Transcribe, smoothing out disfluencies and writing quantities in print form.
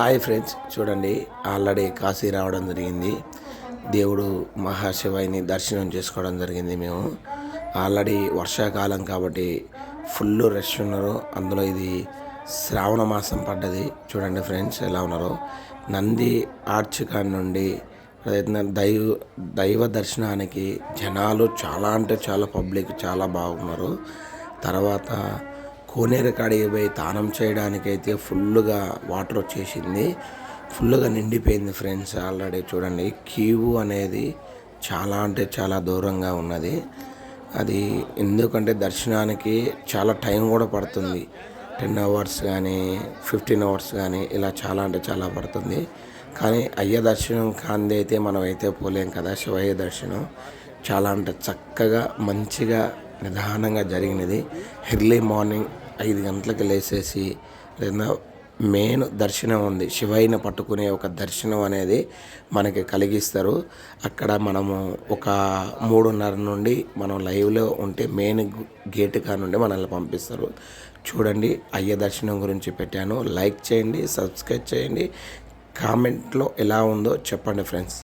Hi friends, చూడండి already Kashi రావడం జరిగింది. దేవుడు మహాశివయ్యని దర్శనం చేసుకోవడం జరిగింది. మేము ఆల్రెడీ వర్షాకాలం కాబట్టి ఫుల్ రష్ ఉన్నారు. అందులో ఇది శ్రావణ మాసం పడ్డది. చూడండి ఫ్రెండ్స్ ఎలా ఉన్నారో. నంది ఆర్చ్ కాడి నుండి దైవ దైవ దర్శనానికి జనాలు చాలా అంటే చాలా పబ్లిక్ చాలా బాగున్నారు. తర్వాత కోనేరు కాడికి పోయి తానం చేయడానికైతే ఫుల్గా వాటర్ వచ్చేసింది, ఫుల్గా నిండిపోయింది ఫ్రెండ్స్. ఆల్రెడీ చూడండి క్యూ అనేది చాలా అంటే చాలా దూరంగా ఉన్నది. అది ఎందుకంటే దర్శనానికి చాలా టైం కూడా పడుతుంది. 10 hours కానీ 15 hours కానీ ఇలా చాలా అంటే చాలా పడుతుంది. కానీ అయ్య దర్శనం కాంది అయితే మనం అయితే పోలేం కదా. శివయ్య దర్శనం చాలా అంటే చక్కగా మంచిగా నిదానంగా జరిగినది. ఎర్లీ మార్నింగ్ 5 గంటలకు లేచేసి లేదా మెయిన్ దర్శనం ఉంది. శివయ్యని పట్టుకునే ఒక దర్శనం అనేది మనకి కలిగిస్తారు. అక్కడ మనము ఒక 3:30 నుండి మనం లైవ్లో ఉంటే మెయిన్ గేట్ కా నుండి మనల్ని పంపిస్తారు. చూడండి అయ్య దర్శనం గురించి పెట్టాను. లైక్ చేయండి, సబ్స్క్రైబ్ చేయండి, కామెంట్లో ఎలా ఉందో చెప్పండి ఫ్రెండ్స్.